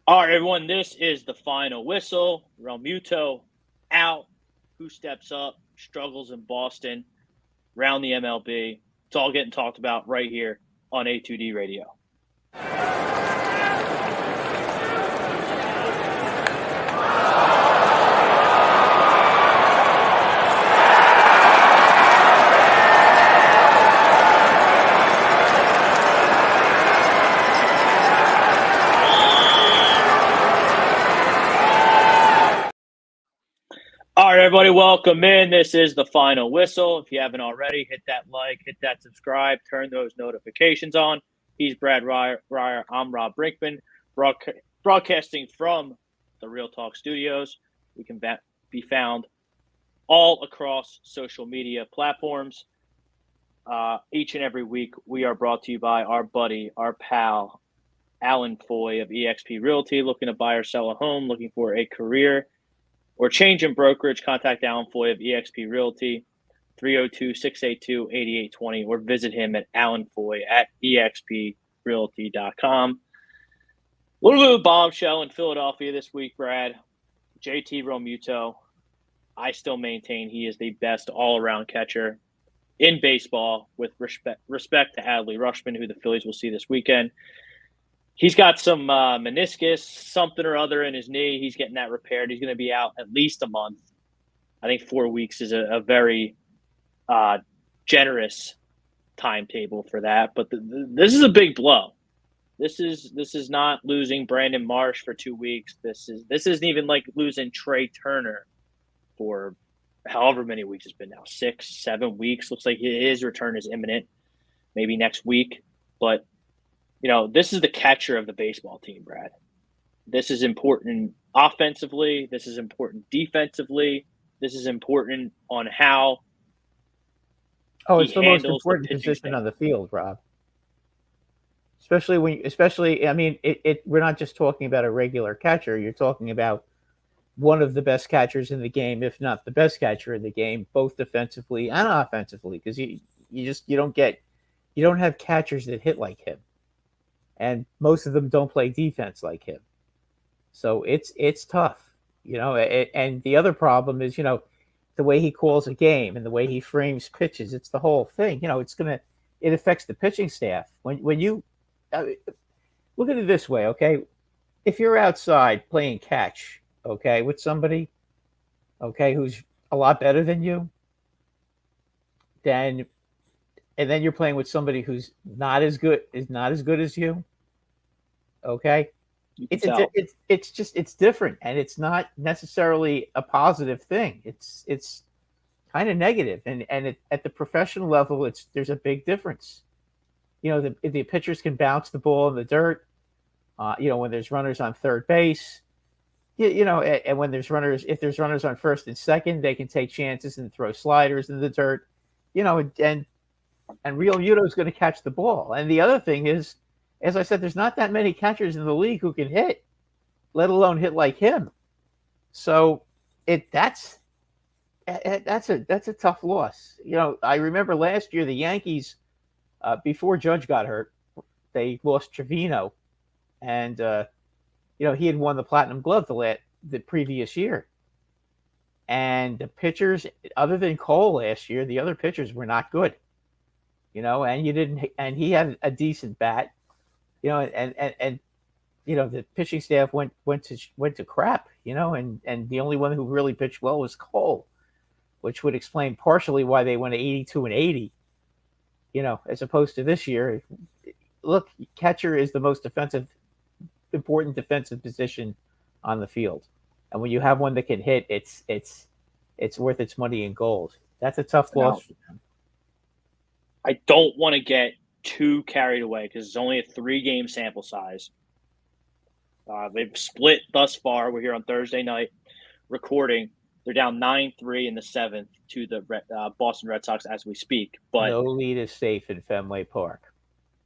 All right, everyone, this is the final whistle. Realmuto out. Who steps up? Struggles in Boston. Round the MLB. It's all getting talked about right here on A2D Radio. All right, everybody, welcome in. This is the final whistle. If you haven't already, hit that like, hit that subscribe, turn those notifications on. He's Brad Ryer. I'm Rob Brinkman, broadcasting from the Real Talk Studios. We can be found all across social media platforms. Each and every week, we are brought to you by our buddy, our pal, Alan Foy of eXp Realty, looking to buy or sell a home, looking for a career or change in brokerage. Contact Alan Foy of eXp Realty, 302-682-8820, or visit him at alanfoy@exprealty.com. A little bit of a bombshell in Philadelphia this week, Brad. JT Realmuto. I still maintain he is the best all-around catcher in baseball, with respect to Adley Rutschman, who the Phillies will see this weekend. He's got some meniscus, something or other in his knee. He's getting that repaired. He's going to be out at least a month. I think 4 weeks is a very generous timetable for that. But this is a big blow. This is not losing Brandon Marsh for 2 weeks. This isn't even like losing Trey Turner for however many weeks it's been now, 6, 7 weeks. Looks like his return is imminent, maybe next week. But this is the catcher of the baseball team, Brad. This is important offensively. This is important defensively. This is important on how it's the most important position on the field, Rob. Especially we're not just talking about a regular catcher. You're talking about one of the best catchers in the game, if not the best catcher in the game, both defensively and offensively, because you don't have catchers that hit like him. And most of them don't play defense like him. So it's tough, and the other problem is, the way he calls a game and the way he frames pitches. It's the whole thing. It affects the pitching staff. When you look at it this way, okay? If you're outside playing catch, okay, with somebody, okay, who's a lot better than you, and then you're playing with somebody who's not as good as you. Okay, it's different, and it's not necessarily a positive thing. It's kind of negative, and at the professional level, there's a big difference. The pitchers can bounce the ball in the dirt. When there's runners on third base, and when if there's runners on first and second, they can take chances and throw sliders in the dirt. And Realmuto is going to catch the ball. And the other thing is, as I said, there's not that many catchers in the league who can hit, let alone hit like him. So that's a tough loss. I remember last year the Yankees, before Judge got hurt, they lost Trevino, and he had won the Platinum Glove the previous year. And the pitchers, other than Cole last year, the other pitchers were not good. And he had a decent bat. And the pitching staff went to crap, and the only one who really pitched well was Cole, which would explain partially why they went to 82-80, as opposed to this year. Look, catcher is the most important defensive position on the field. And when you have one that can hit, it's worth its money in gold. That's a tough loss for them. I don't want to get too carried away because it's only a 3-game sample size. They've split thus far. We're here on Thursday night recording. They're down 9-3 in the 7th to the Boston Red Sox as we speak. But no lead is safe in Fenway Park.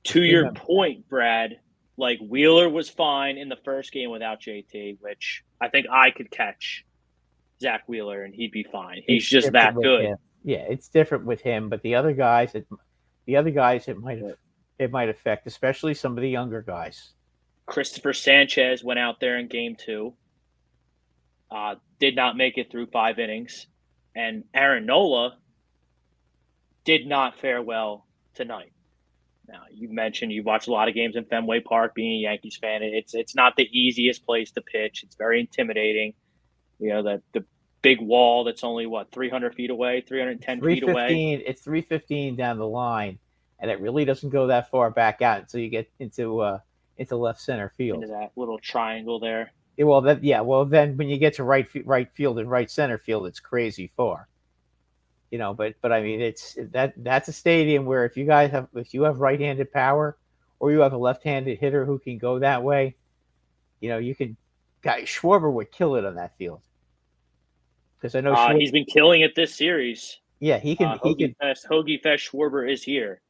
To your point, Brad, like Wheeler was fine in the first game without JT, which I think I could catch Zach Wheeler and he'd be fine. He's just that good. Him. Yeah, it's different with him, but the other guys, it might affect, especially some of the younger guys. Christopher Sanchez went out there in game 2, did not make it through 5 innings, and Aaron Nola did not fare well tonight. Now, you mentioned you watch a lot of games in Fenway Park. Being a Yankees fan, it's not the easiest place to pitch. It's very intimidating. The big wall that's only 300 feet away, 310 feet away. It's 315 down the line, and it really doesn't go that far back out until you get into left center field. Into that little triangle there. Well, then when you get to right field and right center field, it's crazy far. But I mean, that's a stadium where if you have right-handed power, or you have a left-handed hitter who can go that way, Schwarber would kill it on that field. Because I know he's been killing it this series. Yeah, he can. Hoagie Fest Schwarber is here.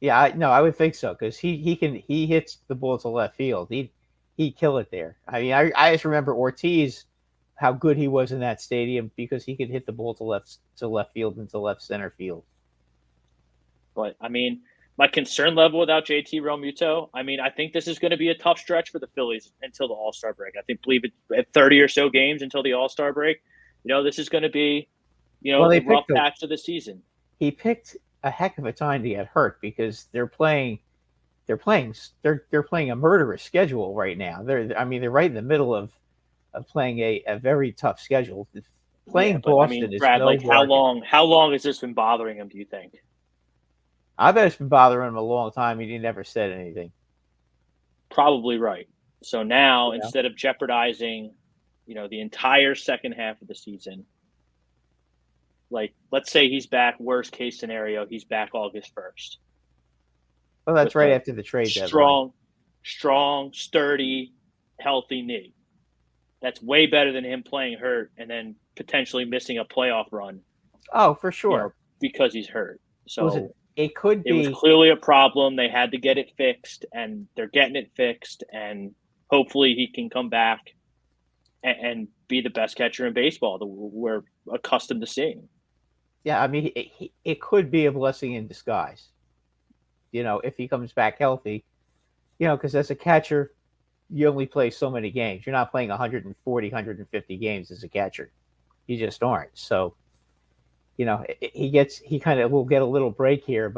Yeah, I would think so, because he hits the ball to left field. He'd kill it there. I mean, I just remember Ortiz, how good he was in that stadium, because he could hit the ball to left field and to left center field. But I mean, my concern level without JT Realmuto, I mean, I think this is going to be a tough stretch for the Phillies until the All-Star break. believe it at 30 or so games until the All-Star break. This is going to be, the rough patch of the season. He picked a heck of a time to get hurt, because they're playing a murderous schedule right now. They're right in the middle of playing a very tough schedule. Playing Boston is Brad, no how long has this been bothering him, do you think? I bet it's been bothering him a long time, and he never said anything. Probably right. So now, instead of jeopardizing, the entire second half of the season, let's say he's back, worst case scenario, he's back August 1st. Well, that's right after the trade deadline. Strong, sturdy, healthy knee. That's way better than him playing hurt and then potentially missing a playoff run. Oh, for sure. Because he's hurt. So it could be. It was clearly a problem. They had to get it fixed, and they're getting it fixed. And hopefully he can come back and be the best catcher in baseball that we're accustomed to seeing. Yeah, I mean, it could be a blessing in disguise. If he comes back healthy, because as a catcher, you only play so many games. You're not playing 140, 150 games as a catcher. You just aren't. So, he kind of will get a little break here.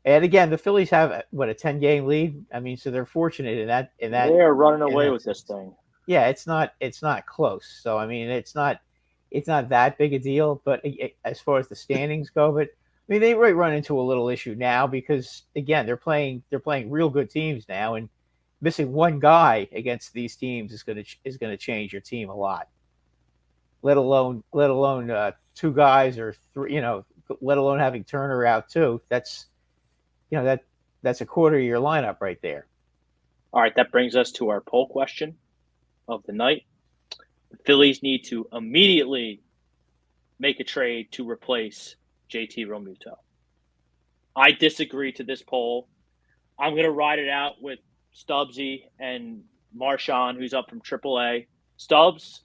And again, the Phillies have a 10-game lead. I mean, so they're fortunate in that. They're running away with this thing. Yeah, it's not close. So I mean, it's not that big a deal. But as far as the standings go, I mean, they might run into a little issue now, because again, they're playing real good teams now, and missing one guy against these teams is going to change your team a lot. Let alone two guys or three. Let alone having Turner out too. That's a quarter of your lineup right there. All right, that brings us to our poll question of the night. The Phillies need to immediately make a trade to replace JT Realmuto. I disagree to this poll. I'm going to ride it out with Stubbsy and Marchand, who's up from AAA. Stubbs,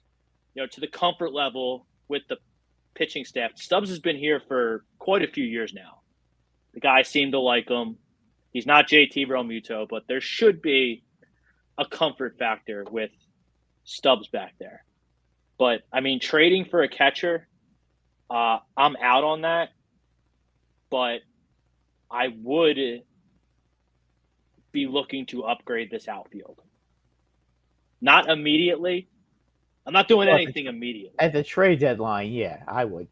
to the comfort level with the pitching staff. Stubbs has been here for quite a few years now. The guys seem to like him. He's not JT Realmuto, but there should be a comfort factor with Stubbs back there. But, I mean, trading for a catcher, I'm out on that. But I would be looking to upgrade this outfield. Not immediately. I'm not doing anything immediately. At the trade deadline, yeah, I would.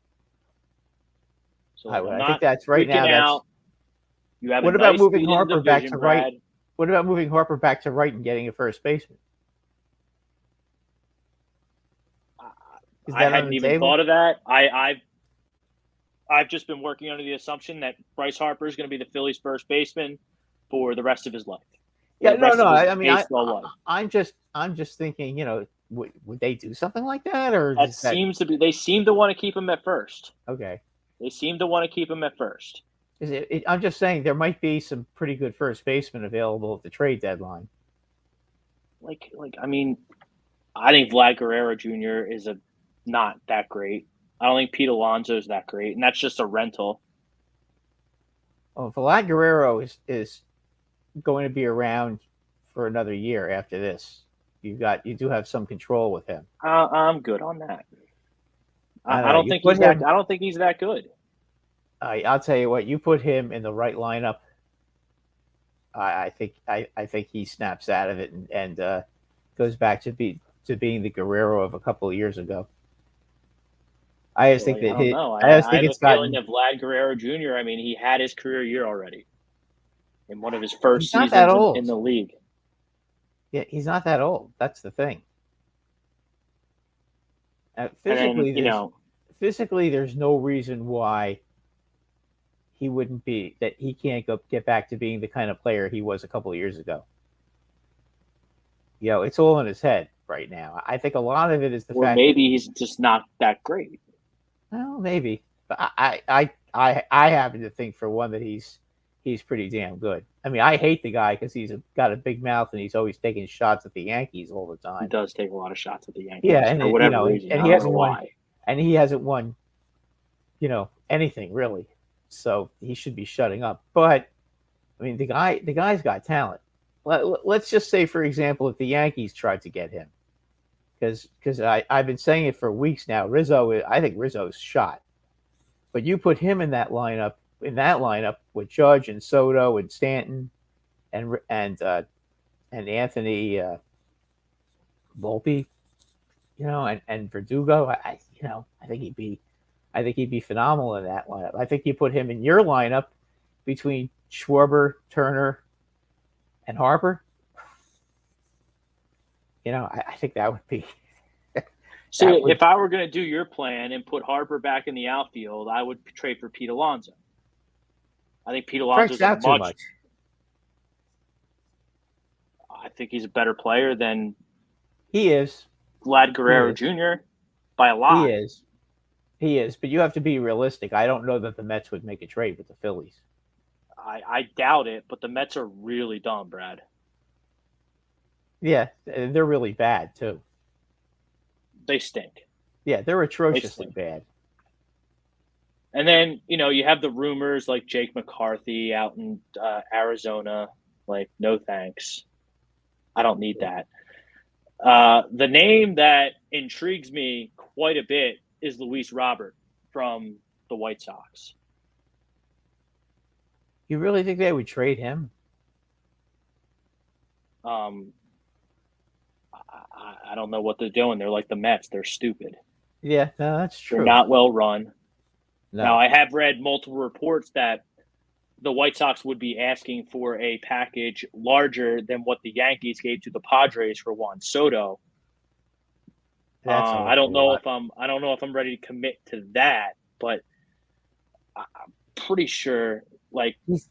So I think that's right now. You have what about moving Harper back to right? What about moving Harper back to right and getting a first baseman? I hadn't even thought of that. I've just been working under the assumption that Bryce Harper is going to be the Phillies' first baseman for the rest of his life. Yeah, no. I mean, I'm just thinking, would they do something like that, or seems to be? They seem to want to keep him at first. Okay. They seem to want to keep him at first. I'm just saying there might be some pretty good first basemen available at the trade deadline. I mean, I think Vlad Guerrero Jr. is not that great. I don't think Pete Alonso is that great, and that's just a rental. Oh, Vlad Guerrero is going to be around for another year after this. You do have some control with him. I'm good on that. I know. don't think he's that. I don't think he's that good. I'll tell you what. You put him in the right lineup. I think he snaps out of it and goes back to being the Guerrero of a couple of years ago. I just think that I don't know. I just think have it's a feeling gotten. that Vlad Guerrero Jr. I mean, he had his career year already in one of his first He's not that seasons old. in the league. Yeah, he's not that old. That's the thing. Physically, there's no reason why he wouldn't be that he can't get back to being the kind of player he was a couple of years ago. It's all in his head right now. I think a lot of it is the fact maybe he's just not that great. Well, maybe, but I happen to think for one that he's pretty damn good. I mean, I hate the guy because he's got a big mouth and he's always taking shots at the Yankees all the time. He does take a lot of shots at the Yankees. Yeah, and for whatever reason, and he hasn't won, and he hasn't won, anything really. So he should be shutting up. But I mean, the guy's got talent. Let's just say, for example, if the Yankees tried to get him, because I've been saying it for weeks now. I think Rizzo's shot, but you put him in that lineup with Judge and Soto and Stanton and Anthony Volpe, and Verdugo. I think he'd be phenomenal in that lineup. I think you put him in your lineup between Schwarber, Turner, and Harper. I think that would be. So if I were going to do your plan and put Harper back in the outfield, I would trade for Pete Alonso. I think Pete Alonso's out too much. I think he's a better player than he is. Vlad Guerrero Jr. by a lot. He is, but you have to be realistic. I don't know that the Mets would make a trade with the Phillies. I doubt it, but the Mets are really dumb, Brad. Yeah, they're really bad too. They stink. Yeah, they're atrociously bad. And then, you have the rumors like Jake McCarthy out in Arizona. Like, no thanks. I don't need that. The name that intrigues me quite a bit is Luis Robert from the White Sox. You really think they would trade him? I don't know what they're doing. They're like the Mets. They're stupid. Yeah, no, that's true. They're not well run. No. Now, I have read multiple reports that the White Sox would be asking for a package larger than what the Yankees gave to the Padres for Juan Soto. I don't know if I'm ready to commit to that, but I'm pretty sure. Like, he's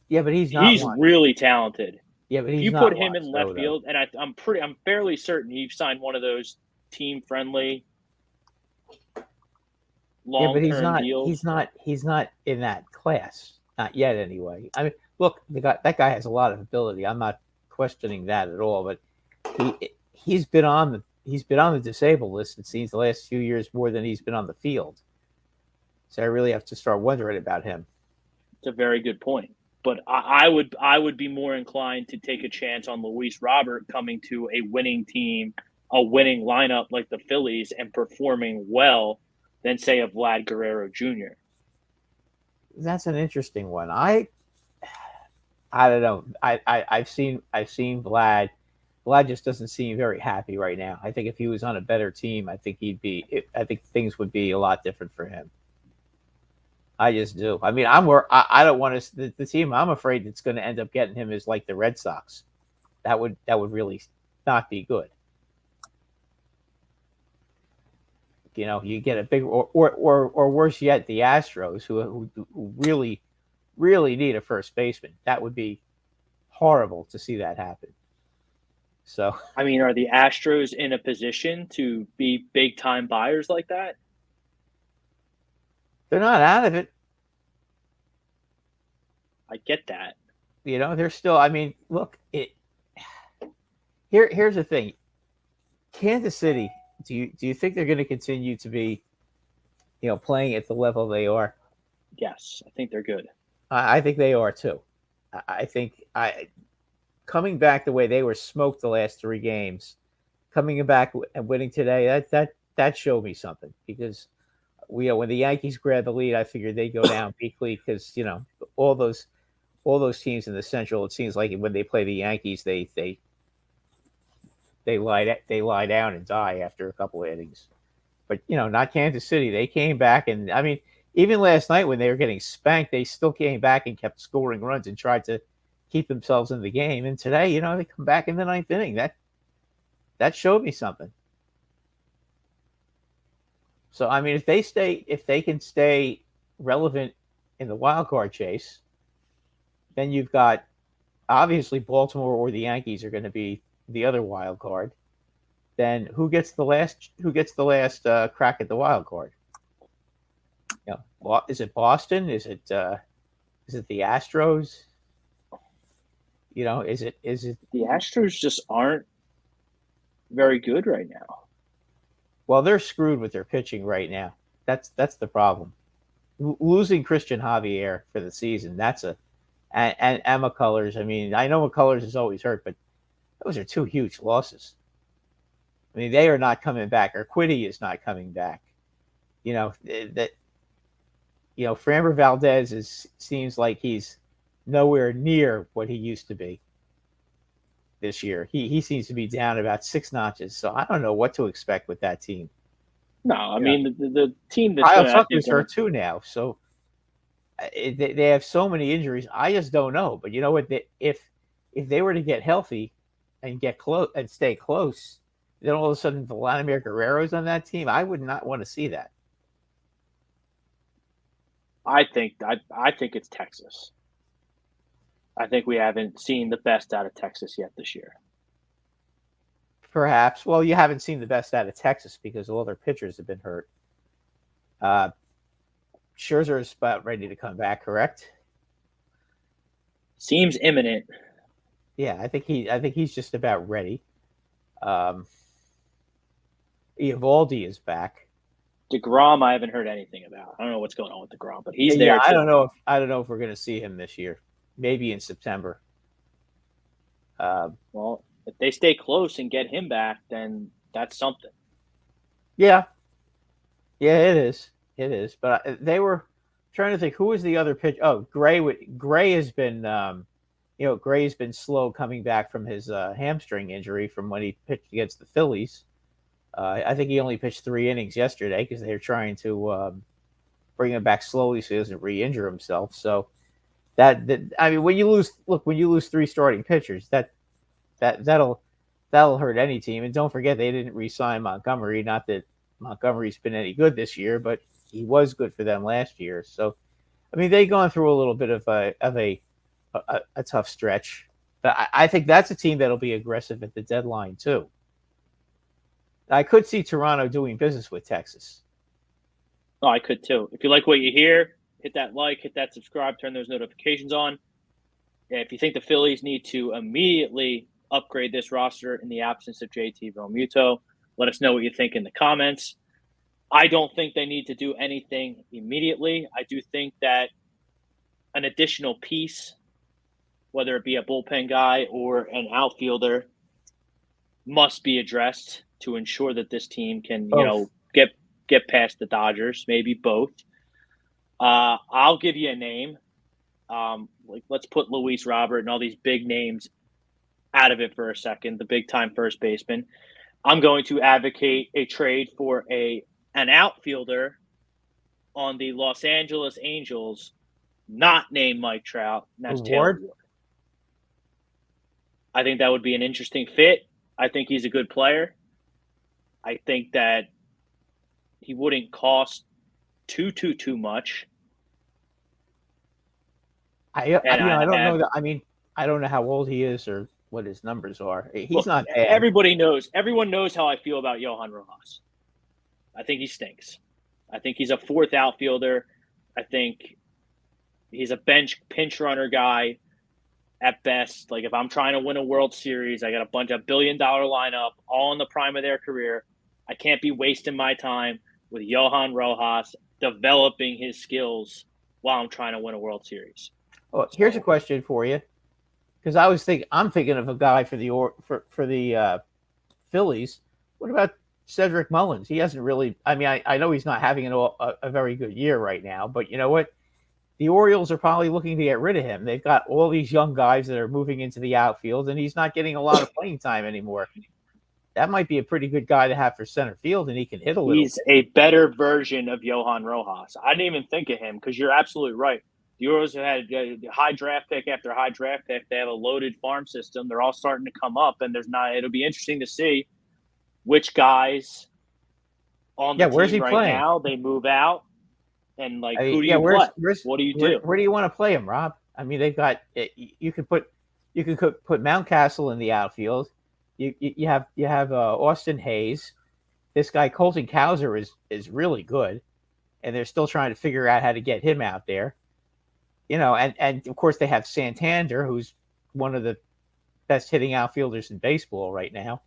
really talented. Yeah, but you put him in left field, and I'm fairly certain he signed one of those team-friendly long-term deals. He's not in that class, not yet anyway. I mean, look, that guy has a lot of ability. I'm not questioning that at all, but he's been on the disabled list, it seems, the last few years more than he's been on the field. So I really have to start wondering about him. It's a very good point. But I would be more inclined to take a chance on Luis Robert coming to a winning team, a winning lineup like the Phillies, and performing well than, say, a Vlad Guerrero Jr. That's an interesting one. I don't know. I've seen Vlad. Vlad just doesn't seem very happy right now. I think if he was on a better team, I think things would be a lot different for him. I just do. I mean, I don't want to. The team I'm afraid that's going to end up getting him is like the Red Sox. That would really not be good. You get a big or worse yet, the Astros, who really need a first baseman. That would be horrible to see that happen. So, I mean, are the Astros in a position to be big time buyers like that? They're not out of it. I get that. They're still. I mean, look. Here's the thing. Kansas City. Do you think they're going to continue to be, playing at the level they are? Yes, I think they're good. I think they are too. I think coming back the way they were smoked the last 3 games, coming back and winning today, that showed me something because when the Yankees grabbed the lead, I figured they'd go down weekly because all those teams in the Central. It seems like when they play the Yankees, they lie down and die after a couple of innings. But not Kansas City. They came back, and I mean, even last night when they were getting spanked, they still came back and kept scoring runs and tried to keep themselves in the game. And today, they come back in the 9th inning. That showed me something. So I mean, if they can stay relevant in the wild card chase, then you've got obviously Baltimore or the Yankees are going to be the other wild card. Then who gets the last crack at the wild card? Is it Boston? Is it the Astros? Is it the Astros just aren't very good right now. Well, they're screwed with their pitching right now. That's the problem. Losing Christian Javier for the season, and McCullers. I mean, I know McCullers is always hurt, but those are 2 huge losses. I mean, they are not coming back. Urquidy is not coming back. Framber Valdez seems like he's nowhere near what he used to be this year. He seems to be down about 6 notches. So I don't know what to expect with that team. No, I mean the team that's Kyle Tucker's hurt too now. So they have so many injuries. I just don't know. But you know what? If they were to get healthy and get close and stay close, then all of a sudden Vladimir Guerrero's on that team. I would not want to see that. I think it's Texas. I think we haven't seen the best out of Texas yet this year. Perhaps. Well, you haven't seen the best out of Texas because all their pitchers have been hurt. Scherzer is about ready to come back, correct? Seems imminent. Yeah, I think he's just about ready. Eovaldi is back. DeGrom, I haven't heard anything about. I don't know what's going on with DeGrom, but he's there. I don't know if we're going to see him this year. Maybe in September. Well, if they stay close and get him back, then that's something. Yeah, it is. It is. But they were trying to think who was the other pitch. Oh, Gray has been, Gray's been slow coming back from his hamstring injury from when he pitched against the Phillies. I think he only pitched 3 innings yesterday because they were trying to bring him back slowly so he doesn't re-injure himself. So that I mean, when you lose 3 starting pitchers, that'll hurt any team. And don't forget they didn't re-sign Montgomery. Not that Montgomery's been any good this year, but he was good for them last year. So I mean, they've gone through a little bit of a tough stretch. But I think that's a team that'll be aggressive at the deadline too. I could see Toronto doing business with Texas. Oh, I could too. If you like what you hear, hit that like, hit that subscribe, turn those notifications on. If you think the Phillies need to immediately upgrade this roster in the absence of JT Realmuto, let us know what you think in the comments. I don't think they need to do anything immediately. I do think that an additional piece, whether it be a bullpen guy or an outfielder, must be addressed to ensure that this team can, get past the Dodgers, maybe both. I'll give you a name. Let's put Luis Robert and all these big names out of it for a second, the big-time first baseman. I'm going to advocate a trade for an outfielder on the Los Angeles Angels, not named Mike Trout, and that's Taylor Ward. I think that would be an interesting fit. I think he's a good player. I think that he wouldn't cost too much. I don't know that. I mean, I don't know how old he is or what his numbers are. He's not bad. Everybody knows. Everyone knows how I feel about Johan Rojas. I think he stinks. I think he's a 4th outfielder. I think he's a bench pinch runner guy at best. Like if I'm trying to win a World Series, I got a bunch of $1 billion lineup, all in the prime of their career. I can't be wasting my time with Johan Rojas developing his skills while I'm trying to win a World Series. Well, here's a question for you. because I'm thinking of a guy for the Phillies. What about Cedric Mullins? He hasn't really. I mean, I know he's not having a very good year right now, but you know what? The Orioles are probably looking to get rid of him. They've got all these young guys that are moving into the outfield, and he's not getting a lot of playing time anymore. That might be a pretty good guy to have for center field, and he can hit a little. He's a better version of Johan Rojas. I didn't even think of him because you're absolutely right. The Orioles have had a high draft pick after high draft pick. They have a loaded farm system. They're all starting to come up, and it'll be interesting to see which guys on the team right playing? Now they move out, and who do you play? What do you do? Where do you want to play him, Rob? I mean, they've got you could put Mountcastle in the outfield. You have Austin Hayes. This guy Colton Cowser is really good, and they're still trying to figure out how to get him out there. And of course they have Santander, who's one of the best hitting outfielders in baseball right now.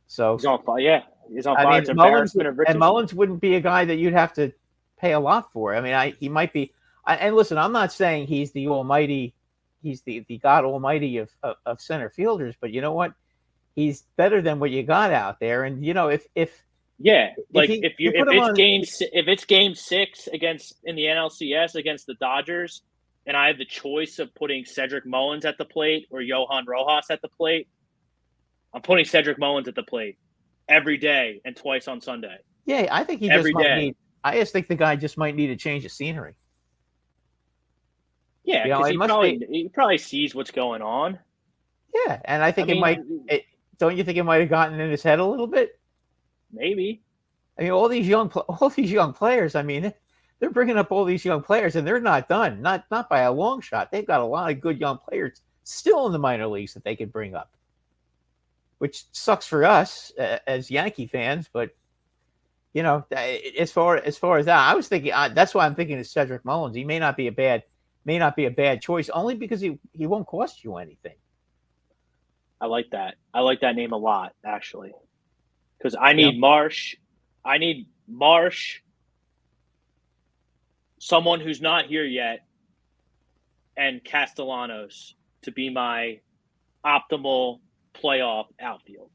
So he's on fire. Yeah, he's on fire. It's embarrassment of riches. And Mullins wouldn't be a guy that you'd have to pay a lot for. I mean, he might be. And listen, I'm not saying he's the almighty, he's the God Almighty of center fielders, but you know what? He's better than what you got out there. And if it's game 6 in the NLCS against the Dodgers, and I have the choice of putting Cedric Mullins at the plate or Johan Rojas at the plate, I'm putting Cedric Mullins at the plate every day and twice on Sunday. Yeah, I think he just might need. I just think the guy just might need a change of scenery. Yeah, because he probably sees what's going on. Yeah, and I think don't you think it might have gotten in his head a little bit? Maybe. I mean, all these young players. I mean, they're bringing up all these young players, and they're not done. Not by a long shot. They've got a lot of good young players still in the minor leagues that they could bring up, which sucks for us as Yankee fans. But as far as that, I was thinking that's why I'm thinking of Cedric Mullins. He may not be a bad choice, only because he won't cost you anything. I like that. I like that name a lot, actually, because I need Marsh. I need Marsh, someone who's not here yet, and Castellanos to be my optimal playoff outfield.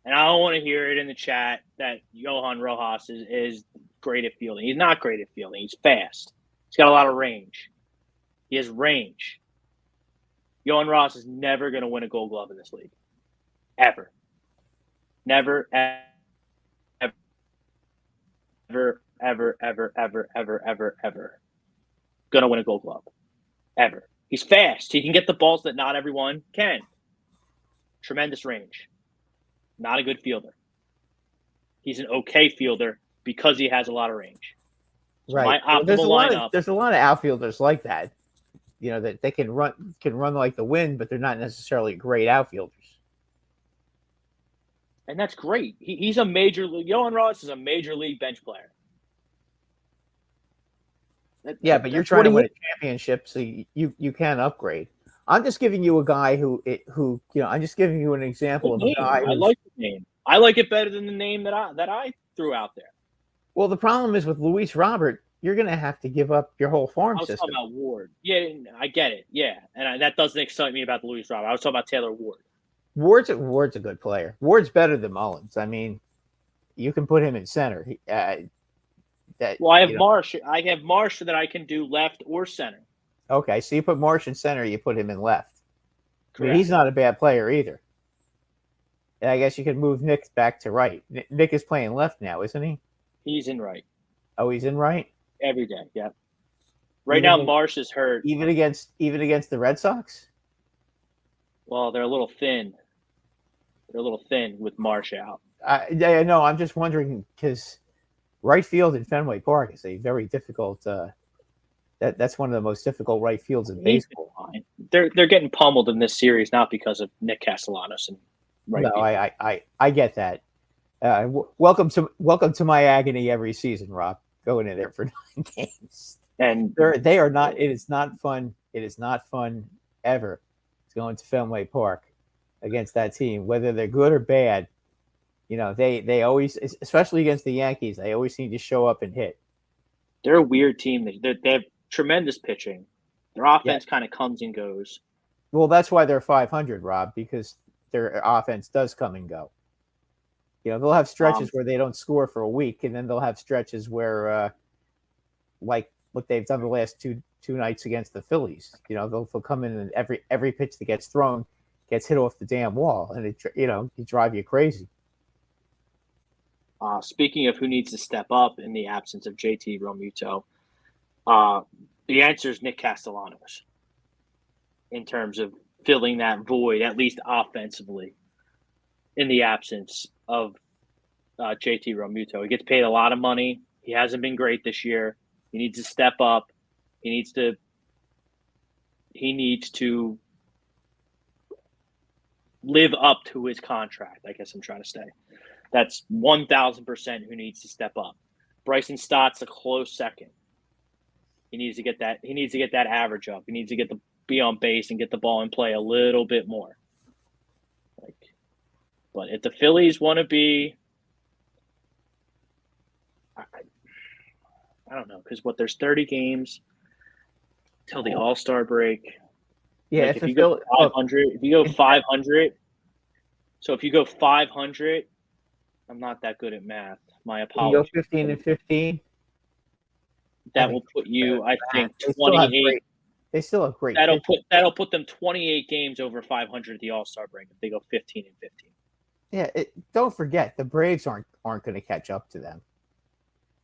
And I don't want to hear it in the chat that Johan Rojas is great at fielding. He's not great at fielding. He's fast. He's got a lot of range. He has range. Johan Rojas is never going to win a Gold Glove in this league. Ever. Never, ever, ever, ever, ever, ever, ever, ever going to win a Gold Glove. Ever. He's fast. He can get the balls that not everyone can. Tremendous range. Not a good fielder. He's an okay fielder because he has a lot of range. So right. My optimal lineup. There's a lot of outfielders like that. That they can run like the wind, but they're not necessarily great outfielders. And that's great. He's a major league. Johan Rojas is a major league bench player. But you're trying to win a championship, so you can upgrade. I'm just giving you a guy who I'm just giving you an example of a guy. I like the name. I like it better than the name that I threw out there. Well, the problem is with Luis Robert, you're going to have to give up your whole farm system. I was talking about Ward. Yeah, I get it. Yeah, and that doesn't excite me about Luis Robert. I was talking about Taylor Ward. Ward's a good player. Ward's better than Mullins. I mean, you can put him in center. I have Marsh. I have Marsh that I can do left or center. Okay, so you put Marsh in center, you put him in left. I mean, he's not a bad player either. And I guess you could move Nick back to right. Nick is playing left now, isn't he? He's in right. Oh, he's in right? Every day, yeah. Right now, Marsh is hurt. Even against the Red Sox? Well, they're a little thin. They're a little thin with Marsh out. No, I'm just wondering because right field in Fenway Park is a very difficult. That's one of the most difficult right fields in baseball. They're getting pummeled in this series, not because of Nick Castellanos and right. No, I get that. Welcome to my agony every season, Rob. Going in there for 9 games, and they are not. It is not fun. It is not fun ever. It's going to Fenway Park against that team, whether they're good or bad. They always, especially against the Yankees, they always seem to show up and hit. They're a weird team. They have tremendous pitching. Their offense kind of comes and goes. Well, that's why they're 500, Rob, because their offense does come and go. They'll have stretches where they don't score for a week, and then they'll have stretches where, like what they've done the last two nights against the Phillies. They'll come in and every pitch that gets thrown gets hit off the damn wall, and it drive you crazy. Speaking of who needs to step up in the absence of JT Realmuto, the answer is Nick Castellanos in terms of filling that void, at least offensively, in the absence of JT Realmuto. He gets paid a lot of money. He hasn't been great this year. He needs to step up. He needs to live up to his contract, I guess I'm trying to say. That's 1,000% who needs to step up. Bryson Stott's a close second. He needs to get that. He needs to get that average up. He needs to be on base and get the ball in play a little bit more. But if the Phillies want to be, I don't know, because there's 30 games till the All-Star break. Yeah, if you go 500, so if you go 500, I'm not that good at math. My apologies. You go 15 and 15. That will put you, I think, 28. They still have great. That'll put them 28 games over 500 at the All-Star break if they go 15 and 15. Yeah, don't forget the Braves aren't going to catch up to them.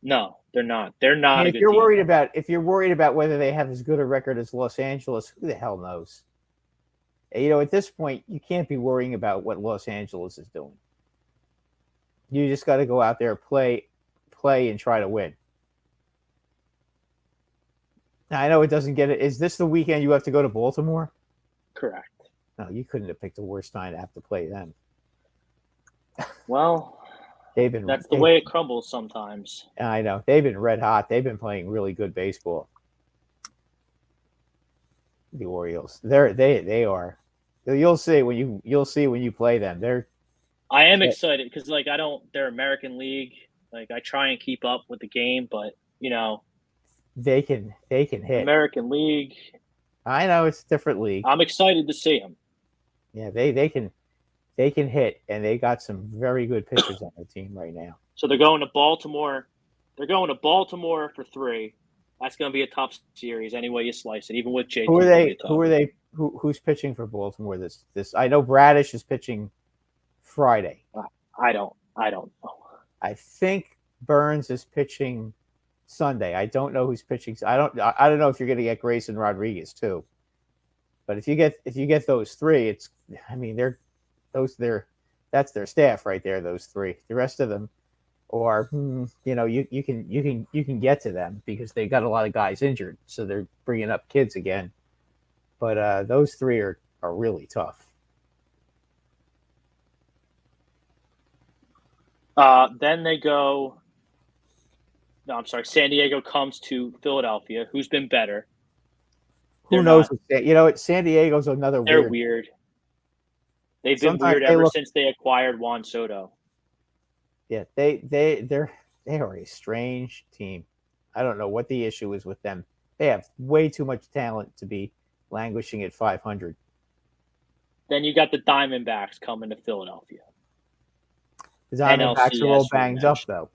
No, they're not. They're not. If you're worried about whether they have as good a record as Los Angeles, who the hell knows? At this point, you can't be worrying about what Los Angeles is doing. You just got to go out there, play, and try to win. Now, I know it doesn't get it. Is this the weekend you have to go to Baltimore? Correct. No, you couldn't have picked a worse time to have to play them. Well, that's the way it crumbles sometimes. I know. They've been red hot. They've been playing really good baseball. The Orioles. They are. You'll see when you play them. I am excited because they're American League. I try and keep up with the game, but they can hit. American League. I know it's a different league. I'm excited to see them. Yeah, they can hit, and they got some very good pitchers on their team right now. So they're going to Baltimore. They're going to Baltimore for 3. That's going to be a tough series any way you slice it, even with JT. Who are they? Who's pitching for Baltimore? This I know Bradish is pitching Friday. I don't know. I think Burns is pitching Sunday. I don't know who's pitching. I don't know if you're going to get Grayson Rodriguez too. But if you get those 3, that's their staff right there. Those 3. The rest of them, or you can get to them because they got a lot of guys injured, so they're bringing up kids again. But those 3 are really tough. Then they go. No, I'm sorry. San Diego comes to Philadelphia, who's been better. Who knows? San Diego's another. They're weird. They've been weird ever since they acquired Juan Soto. Yeah, they are a strange team. I don't know what the issue is with them. They have way too much talent to be languishing at 500. Then you got the Diamondbacks coming to Philadelphia. The Diamondbacks are all banged up, though.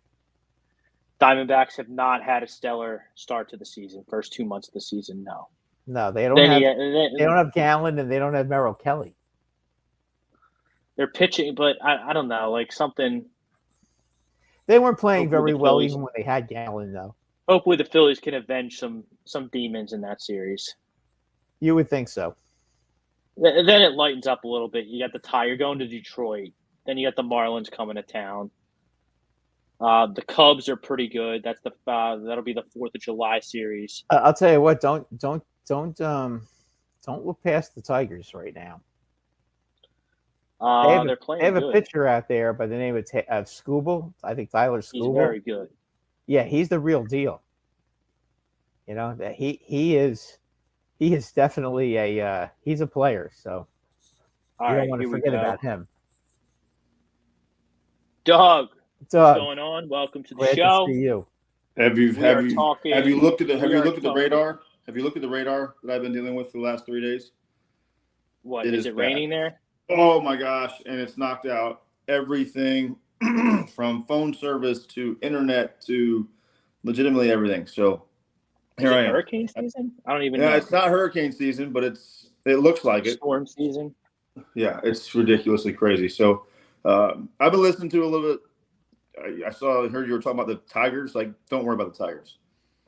Diamondbacks have not had a stellar start to the season. First 2 months of the season, no. No, they don't have Gallen, and they don't have Merrill Kelly. They're pitching, but I don't know, something. They weren't playing very well even when they had Gallen, though. Hopefully the Phillies can avenge some demons in that series. You would think so. Then it lightens up a little bit. You got the tie. You're going to Detroit. Then you got the Marlins coming to town. The Cubs are pretty good. That'll be the 4th of July series. I'll tell you what. Don't look past the Tigers right now. They're playing. They have a pitcher out there by the name of Skubal. I think Tyler Skubal. He's very good. Yeah, he's the real deal. That he is definitely he's a player. So you don't want to forget about him. Doug, what's going on? Welcome to the show. To see you. Have you looked at the radar? Have you looked at the radar that I've been dealing with for the last 3 days? What, is it raining there? Oh my gosh. And it's knocked out everything from phone service to internet to legitimately everything. So here I am. Hurricane season? I don't even know. Yeah, it's not hurricane season, but it looks like it. Storm season. Yeah, it's ridiculously crazy. So I've been listening to a little bit. I heard you were talking about the Tigers. Like, don't worry about the Tigers.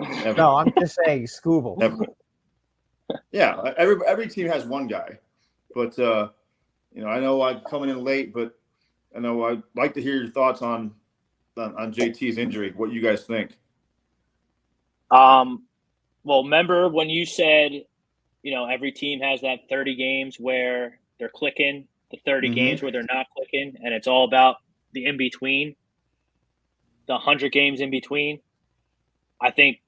Ever. No, I'm just saying Scooble. Yeah, every team has one guy, but I know I'm coming in late, but I know I'd like to hear your thoughts on JT's injury. What you guys think? Well, remember when you said, every team has that 30 games where they're clicking, the 30 games where they're not clicking, and it's all about the in between, the 100 games in between. I think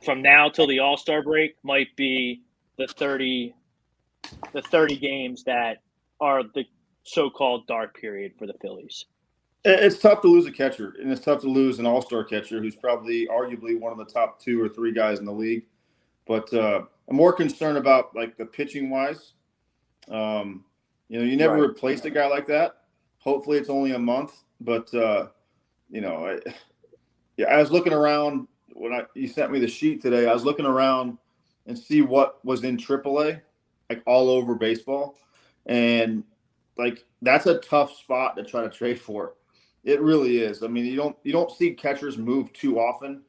from now till the All-Star break might be the 30 games that are the so-called dark period for the Phillies. It's tough to lose a catcher, and it's tough to lose an all-star catcher who's probably arguably one of the top 2 or 3 guys in the league. But I'm more concerned about, like, the pitching-wise. You never replaced a guy like that. Hopefully it's only a month. But, I was looking around when you sent me the sheet today. I was looking around and see what was in AAA, like all over baseball. And, like, that's a tough spot to try to trade for. It really is. I mean, you don't see catchers move too often.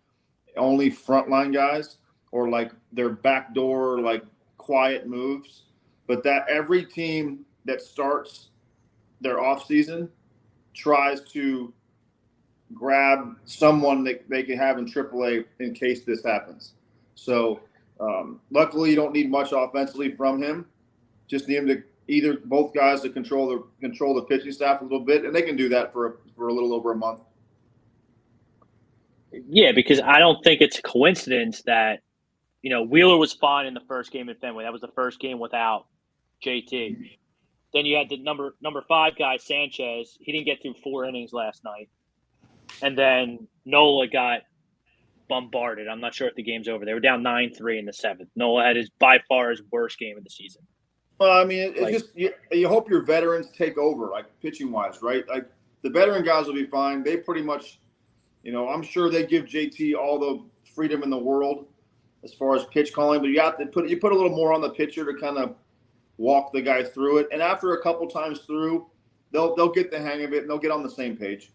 Only frontline guys or like their backdoor, like quiet moves. But that every team that starts their offseason tries to grab someone that they can have in AAA in case this happens. So luckily, you don't need much offensively from him. Just need him to both guys to control the pitching staff a little bit, and they can do that for a little over a month. Yeah, because I don't think it's a coincidence that Wheeler was fine in the first game at Fenway. That was the first game without JT. Then you had the number 5 guy, Sanchez. He didn't get through 4 innings last night, and then Nola got bombarded. I'm not sure if the game's over. They were down 9-3 in the 7th. Nola had by far his worst game of the season. Well, I mean, it's just you hope your veterans take over, like pitching-wise, right? Like the veteran guys will be fine. They pretty much, I'm sure they give JT all the freedom in the world as far as pitch calling, but you have to put a little more on the pitcher to kind of walk the guy through it. And after a couple times through, they'll get the hang of it and they'll get on the same page.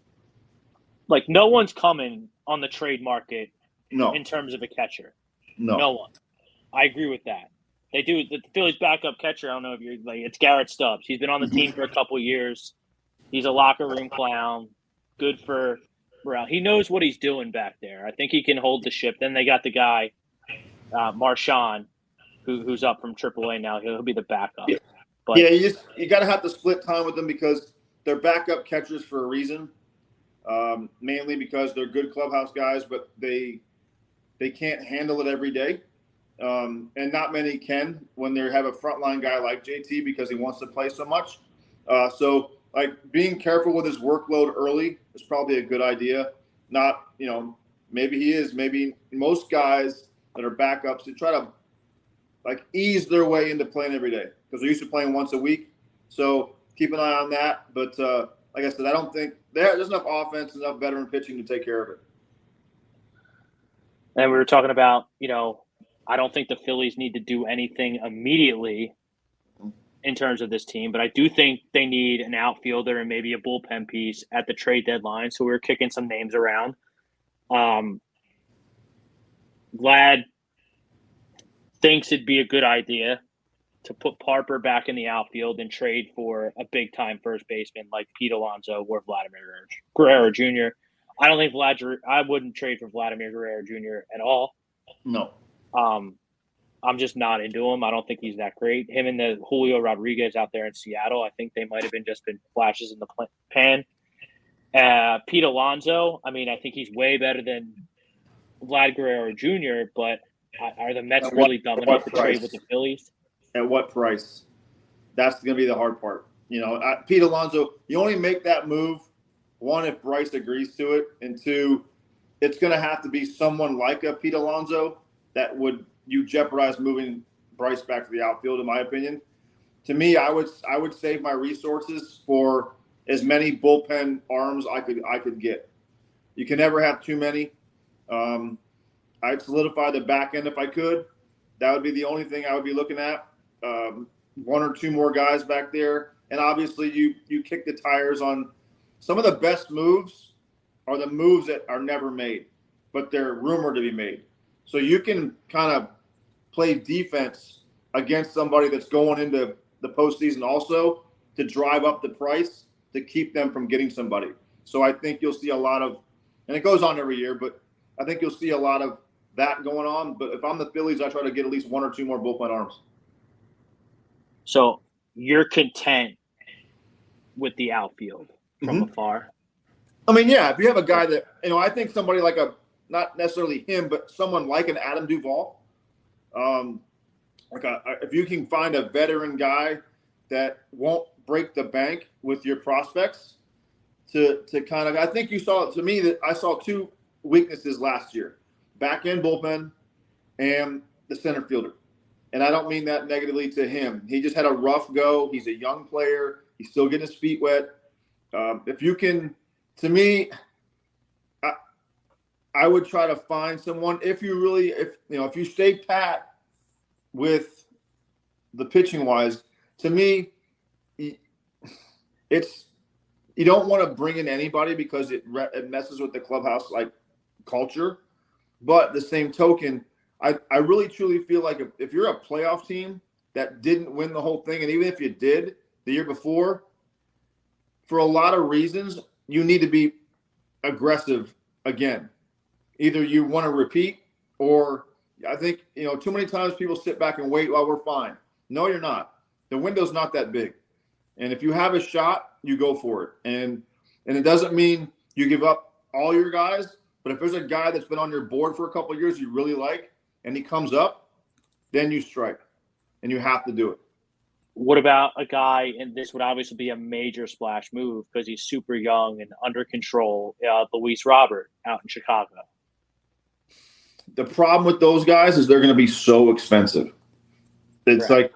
Like no one's coming on the trade market No. In terms of a catcher. No one. I agree with that. They do. The Phillies backup catcher, I don't know if you're like, it's Garrett Stubbs. He's been on the team for a couple years. He's a locker room clown. Good for morale. He knows what he's doing back there. I think he can hold the ship. Then they got the guy, Marchand, who's up from AAA now. He'll be the backup. Yeah. But, you got to have to split time with them because they're backup catchers for a reason. Mainly because they're good clubhouse guys, but they can't handle it every day. And not many can when they have a frontline guy like JT because he wants to play so much. So, like, being careful with his workload early is probably a good idea. Not, maybe he is. Maybe most guys that are backups, they try to, like, ease their way into playing every day because they're used to playing once a week. So keep an eye on that. But like I said, I don't think there's enough offense, enough veteran pitching to take care of it. And we were talking about, I don't think the Phillies need to do anything immediately in terms of this team, but I do think they need an outfielder and maybe a bullpen piece at the trade deadline. So we were kicking some names around. Vlad thinks it'd be a good idea to put Harper back in the outfield and trade for a big-time first baseman like Pete Alonso or Vladimir Guerrero Jr. I don't think I wouldn't trade for Vladimir Guerrero Jr. at all. No. I'm just not into him. I don't think he's that great. Him and the Julio Rodriguez out there in Seattle, I think they might have just been flashes in the pan. Pete Alonso, I mean, I think he's way better than Vlad Guerrero Jr., but are the Mets really dumb enough to trade with the Phillies? At what price? That's going to be the hard part. Pete Alonso, you only make that move, one, if Bryce agrees to it, and two, it's going to have to be someone like a Pete Alonso that would you jeopardize moving Bryce back to the outfield, in my opinion. to me, I would save my resources for as many bullpen arms I could get. You can never have too many. I'd solidify the back end if I could. That would be the only thing I would be looking at. One or two more guys back there. And obviously you kick the tires on some of the best moves are the moves that are never made, but they're rumored to be made. So you can kind of play defense against somebody that's going into the postseason also to drive up the price to keep them from getting somebody. So I think you'll see a lot of, and it goes on every year, but I think you'll see a lot of that going on. But if I'm the Phillies, I try to get at least one or two more bullpen arms. So you're content with the outfield from afar? I mean, yeah, if you have a guy that, I think somebody like not necessarily him, but someone like an Adam Duvall, if you can find a veteran guy that won't break the bank with your prospects to kind of, I think you saw, to me, that I saw two weaknesses last year, back end bullpen and the center fielder. And I don't mean that negatively to him. He just had a rough go. He's a young player. He's still getting his feet wet. If you can, to me, I would try to find someone. If you stay pat with the pitching wise, to me, it's you don't want to bring in anybody because it messes with the clubhouse like culture. But the same token, I really truly feel like if you're a playoff team that didn't win the whole thing, and even if you did the year before, for a lot of reasons, you need to be aggressive again. Either you want to repeat, or I think, too many times people sit back and wait while we're fine. No, you're not. The window's not that big. And if you have a shot, you go for it. And it doesn't mean you give up all your guys, but if there's a guy that's been on your board for a couple of years you really like, and he comes up, then you strike. And you have to do it. What about a guy, and this would obviously be a major splash move because he's super young and under control, Luis Robert out in Chicago? The problem with those guys is they're going to be so expensive. It's like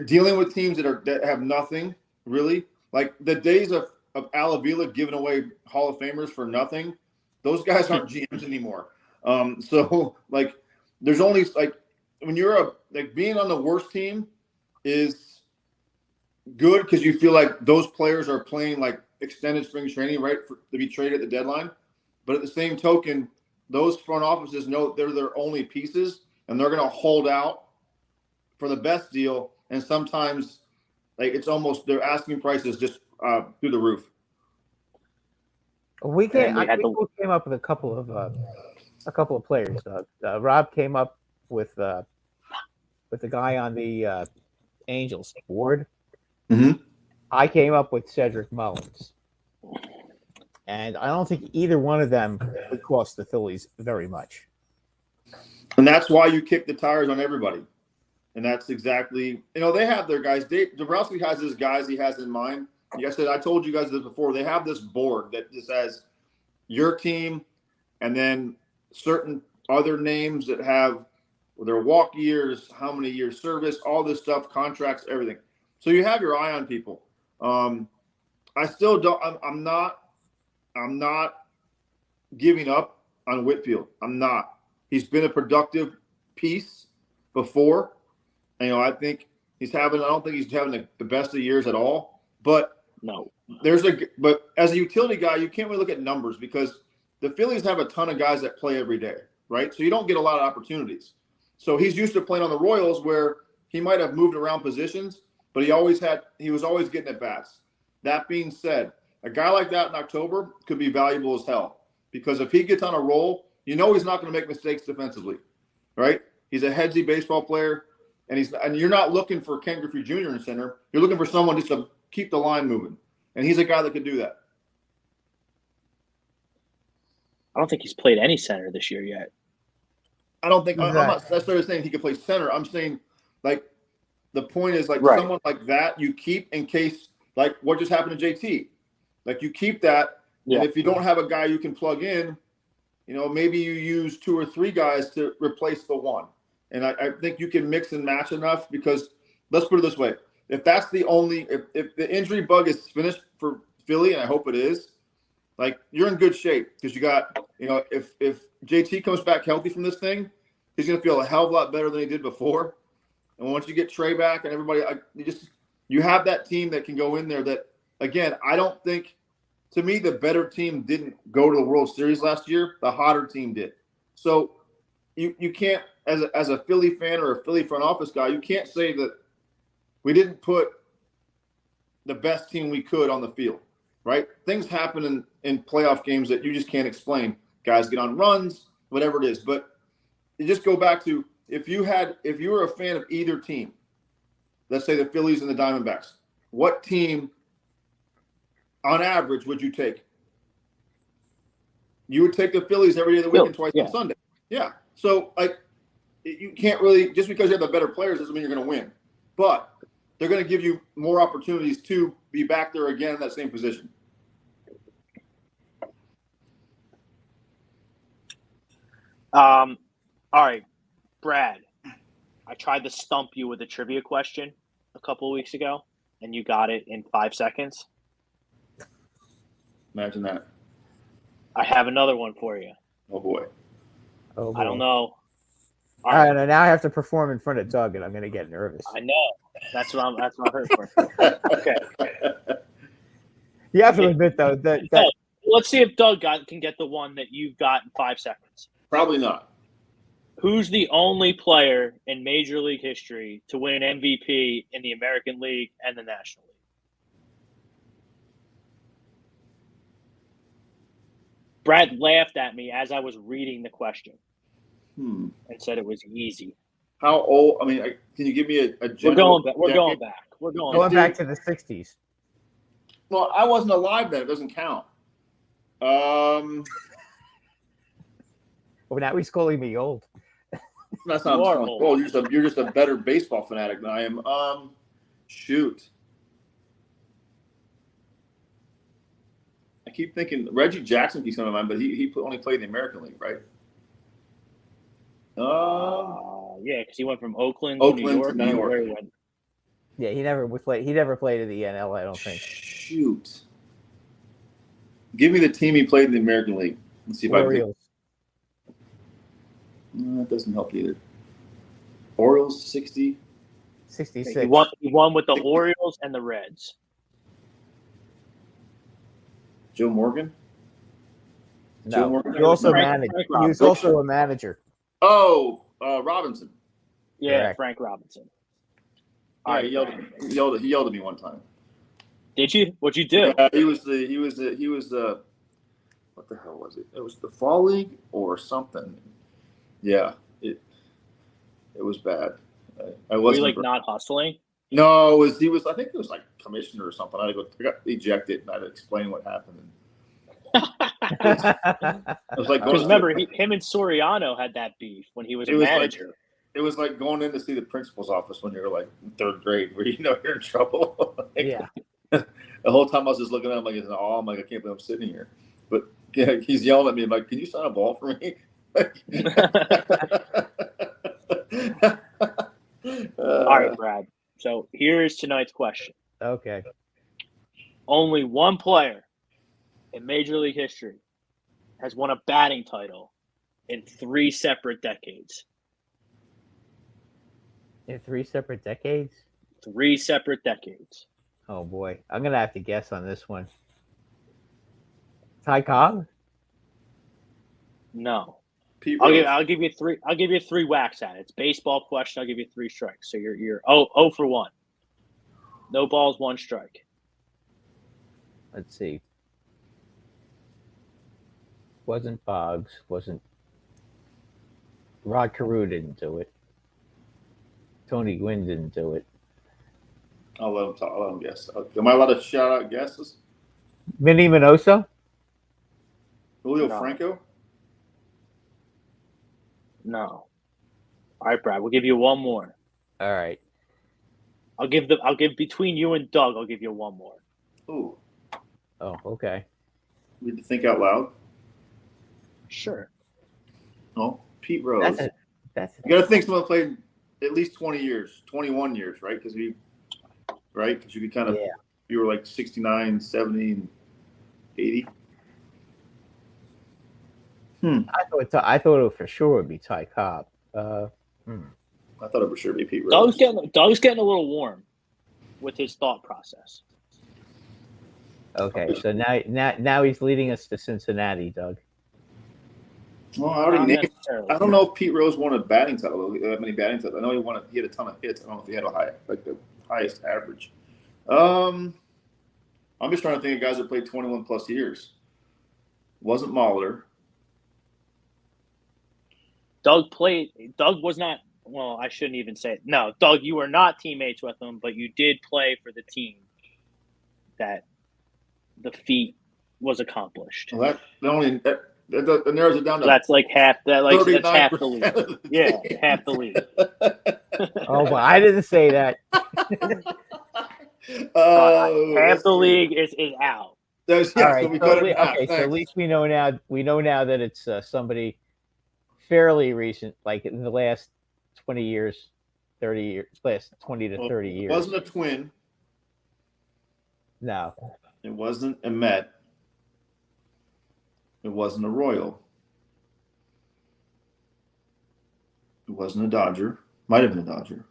dealing with teams that have nothing, really. Like the days of Alavila giving away Hall of Famers for nothing, those guys aren't GMs anymore. So, like, there's only, like, when you're being on the worst team is good because you feel like those players are playing like extended spring training, right, to be traded at the deadline. But at the same token, those front offices know they're their only pieces, and they're going to hold out for the best deal. And sometimes, like, it's almost their asking price is just through the roof. We came up with a couple of players. Rob came up with the guy on the Angels board. Mm-hmm. I came up with Cedric Mullins. And I don't think either one of them would cost the Phillies very much. And that's why you kick the tires on everybody. And that's exactly, they have their guys. Dombrowski has his guys he has in mind. Like I said, I told you guys this before. They have this board that just has your team and then certain other names that have their walk years, how many years service, all this stuff, contracts, everything. So you have your eye on people. I still don't. I'm not giving up on Whitfield. I'm not. He's been a productive piece before. I think I don't think he's having the best of years at all. But no, but as a utility guy, you can't really look at numbers because the Phillies have a ton of guys that play every day, right? So you don't get a lot of opportunities. So he's used to playing on the Royals where he might have moved around positions, but he was always getting at bats. That being said, a guy like that in October could be valuable as hell because if he gets on a roll, he's not going to make mistakes defensively, right? He's a headsy baseball player, and you're not looking for Ken Griffey Jr. in center. You're looking for someone just to keep the line moving, and he's a guy that could do that. I don't think he's played any center this year yet. I don't think I'm not necessarily saying he could play center. I'm saying, like, the point is, like, someone like that you keep in case, like what just happened to JT. Like, you keep that, and if you don't have a guy you can plug in, maybe you use two or three guys to replace the one. And I think you can mix and match enough because let's put it this way. if that's the only if the injury bug is finished for Philly, and I hope it is, like you're in good shape because you got if JT comes back healthy from this thing, he's gonna feel a hell of a lot better than he did before. And once you get Trey back and everybody, you have that team that can go in there. That again, I don't think. To me, the better team didn't go to the World Series last year. The hotter team did. So you can't, as a Philly fan or a Philly front office guy, you can't say that we didn't put the best team we could on the field, right? Things happen in playoff games that you just can't explain. Guys get on runs, whatever it is. But you just go back to if you were a fan of either team, let's say the Phillies and the Diamondbacks, what team – on average, would you take? You would take the Phillies every day of the week and twice on Sunday. Yeah. So, you can't really – just because you have the better players doesn't mean you're going to win. But they're going to give you more opportunities to be back there again in that same position. All right, Brad, I tried to stump you with a trivia question a couple of weeks ago, and you got it in 5 seconds. Imagine that. I have another one for you. Oh boy. I don't know. All right, now I have to perform in front of Doug, and I'm going to get nervous. I know. That's what I heard for. Okay. You have to admit though that let's see if Doug can get the one that you've got in 5 seconds. Probably not. Who's the only player in Major League history to win an MVP in the American League and the National League? Brad laughed at me as I was reading the question and said it was easy. How old? I mean, can you give me a general? We're going back. We're going back to the 60s. Well, I wasn't alive then. It doesn't count. Well, now he's calling me old. That's not old. Oh, you're just a better baseball fanatic than I am. Shoot. I keep thinking Reggie Jackson keeps coming to mind, but he only played in the American League, right? Yeah, because he went from Oakland to New York. Where he went. Yeah, he never played. He never played in the NL. I don't think. Shoot. Give me the team he played in the American League. Let's see if Orioles. No, that doesn't help either. Orioles 60. 66. He won with the Orioles and the Reds. Joe Morgan? No. Joe Morgan? He also managed. He was also a manager. Oh, Robinson. Yeah, Correct. Frank Robinson. Yeah, he yelled at me one time. Did you? What'd you do? He was the what the hell was it? It was the Fall League or something. Yeah, it was bad. I Were you not hustling? No, he was. I think it was like commissioner or something. I got ejected, and I had to explain what happened. It was like because remember, him and Soriano had that beef when he was a manager. It was like going in to see the principal's office when you're like in third grade, where you're in trouble. Yeah. The whole time I was just looking at him like, "Oh, I'm like, I can't believe I'm sitting here." But yeah, he's yelling at me. I'm like, "Can you sign a ball for me?" All right, Brad. So here is tonight's question. Okay. Only one player in Major League history has won a batting title in 3 separate decades. In 3 separate decades? 3 separate decades. Oh boy, I'm gonna have to guess on this one. Ty Cobb? No. Pete I'll give you 3. I'll give you 3 whacks at it. It's baseball question. I'll give you 3 strikes. So you're 0 for 1. No balls, 1 strike. Let's see. Wasn't Boggs? Wasn't Rod Carew? Didn't do it. Tony Gwynn didn't do it. I'll let him talk. I'll let him guess. Am I allowed to shout out guesses? Vinny Minoso? Julio Franco? No. All right, Brad. We'll give you 1 more. All right. I'll give between you and Doug. I'll give you 1 more. Ooh. Oh, okay. You need to think out loud. Sure. Oh, Pete Rose. You got to think someone played at least 20 years, 21 years, right? Because right? Because you could kind of you were like 69, 70, and 80. I thought it for sure would be Ty Cobb. I thought it would sure be Pete Rose. Doug's getting a little warm with his thought process. Okay, so now he's leading us to Cincinnati, Doug. Well, I already named. I don't know if Pete Rose won a batting title. That many batting titles. I know he had a ton of hits. I don't know if he had the highest average. I'm just trying to think of guys that played 21 plus years. Wasn't Mahler. Doug was not. Well, I shouldn't even say it. No, Doug, you were not teammates with him, but you did play for the team that the feat was accomplished. Well, that narrows it down to. That's like half. That's half the league. Yeah, half the league. Oh, well, I didn't say that. Half the league is out. All right. So at least we know now. We know now that it's somebody fairly recent, like in the last 20 years, 30 years, last 20 to 30 years. It wasn't a Twin. No. It wasn't a Met. It wasn't a Royal. It wasn't a Dodger. Might have been a Dodger.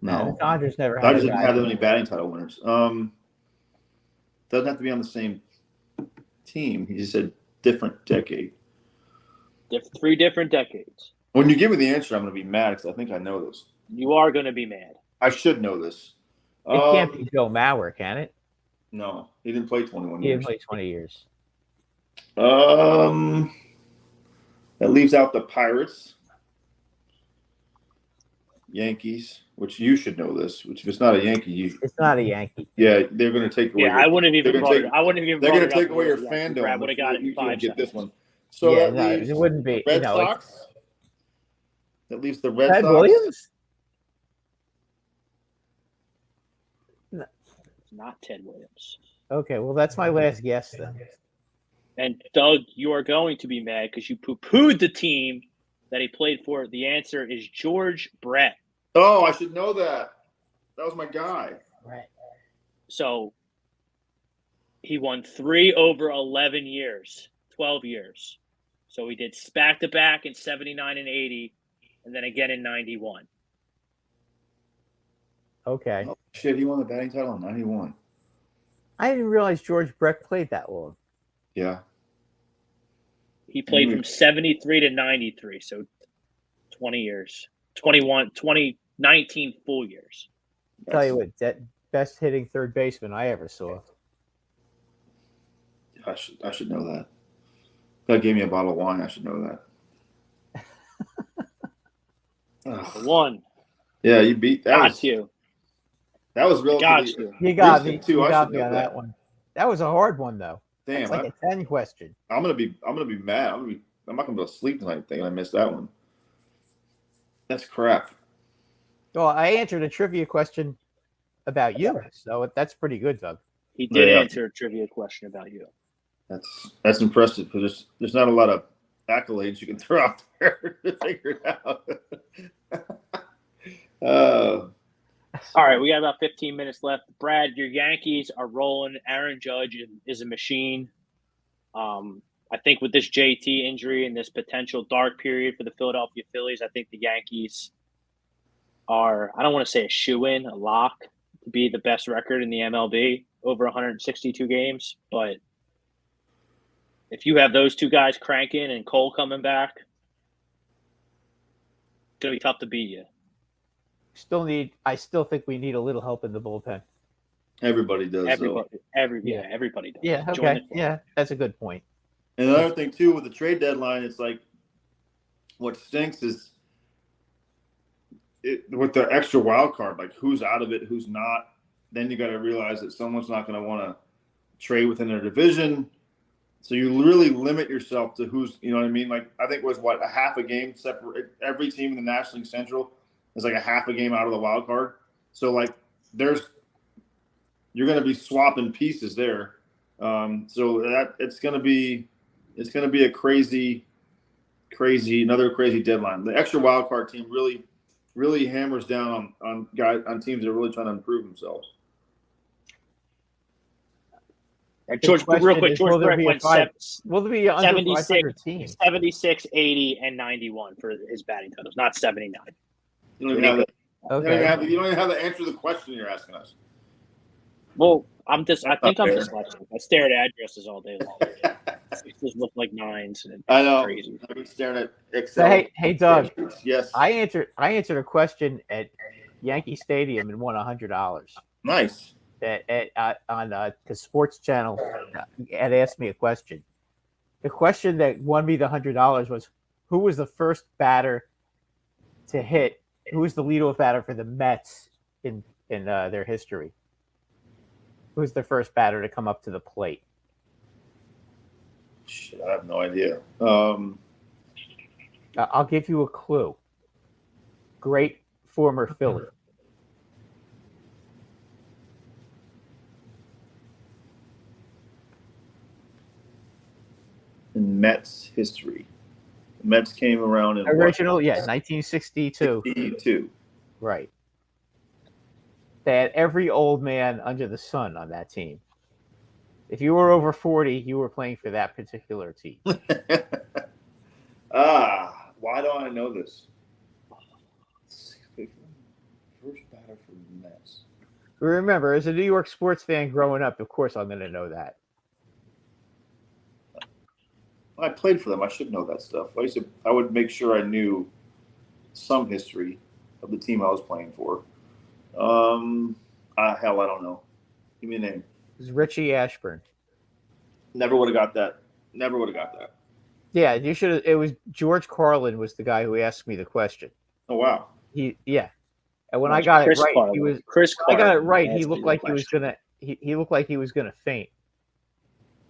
No. The Dodgers never had. Dodgers didn't have that many batting title winners. Doesn't have to be on the same team. He just said different decade. 3 different decades. When you give me the answer, I'm going to be mad because I think I know this. You are going to be mad. I should know this. It can't be Joe Mauer, can it? No, he didn't play 21 years. He didn't play 20 years. That leaves out the Pirates, Yankees, which you should know this. Which if it's not a Yankee, it's not a Yankee. Yeah, they're going to take away. Yeah, I wouldn't have even. I wouldn't have even. They're going to take away your fandom. Brad would have got it in 5 get this seconds. one. So yeah, no, it wouldn't be. Red Sox. That leaves the Red Ted Sox. Williams? No, it's not Ted Williams. Okay, well that's my last guess then. And Doug, you are going to be mad because you poo-pooed the team that he played for. The answer is George Brett. Oh, I should know that. That was my guy. Right. So he won 3 over 11 years, 12 years. So he did back-to-back in 79 and 80, and then again in 91. Okay. Oh, shit, he won the batting title in 91. I didn't realize George Brett played that long. Yeah. He played from 73 to 93, so 20 years. 19 full years. I'll tell you what, that best hitting third baseman I ever saw. I should know that. That gave me a bottle of wine. I should know that. One. Yeah, you beat that. Got you. That was relatively. You got me. You got me on that one. That was a hard one though. Damn, it's like a 10 question. I'm gonna be mad. I'm not gonna be able to sleep tonight thinking I missed that one. That's crap. Well, I answered a trivia question about you, so that's pretty good, Doug. He did answer a trivia question about you. That's impressive because there's not a lot of accolades you can throw out there to figure it out. All right, we got about 15 minutes left. Brad, your Yankees are rolling. Aaron Judge is a machine. I think with this JT injury and this potential dark period for the Philadelphia Phillies, I think the Yankees are, I don't want to say a shoo-in, a lock to be the best record in the MLB over 162 games. But if you have those two guys cranking and Cole coming back, it's going to be tough to beat you. I still think we need a little help in the bullpen. Everybody does. Everybody does. Yeah, okay. Yeah, that's a good point. And another thing too, with the trade deadline, it's like what stinks is with the extra wild card, like who's out of it, who's not. Then you got to realize that someone's not going to want to trade within their division. So you really limit yourself to who's, you know what I mean? Like I think it was a half a game separate. Every team in the National League Central is like a half a game out of the wild card. So like you're going to be swapping pieces there. So that it's going to be a crazy deadline. The extra wild card team really really hammers down on guys on teams that are really trying to improve themselves. George, real quick, George Brett went will there be under 500 teams? 76, 80, and 91 for his batting totals, not 79. You don't even have to answer the question you're asking us. Well, I think I'm dyslexic. I stare at addresses all day long. It just look like nines. And I know. Crazy. I've been staring at Excel. Hey, Doug. Yes. I answered a question at Yankee Stadium and won $100. Nice. On the Sports Channel had asked me a question. The question that won me the $100 was, who was the first batter to hit? Who was the leadoff batter for the Mets in their history? Who was the first batter to come up to the plate? Shit, I have no idea. I'll give you a clue. Great former Philly. In Mets history. The Mets came around in 1962. 62. Right. They had every old man under the sun on that team. If you were over 40, you were playing for that particular team. Why don't I know this? First batter for the Mets. Remember, as a New York sports fan growing up, of course I'm going to know that. I played for them. I should know that stuff. I would make sure I knew some history of the team I was playing for. Hell, I don't know. Give me a name. It was Richie Ashburn. Never would have got that. Yeah, you should have. It was George Carlin was the guy who asked me the question. Oh wow. And when I got it right, Carlin. he was. Chris I got it Carlin right. He looked like he was gonna. He looked like he was gonna faint.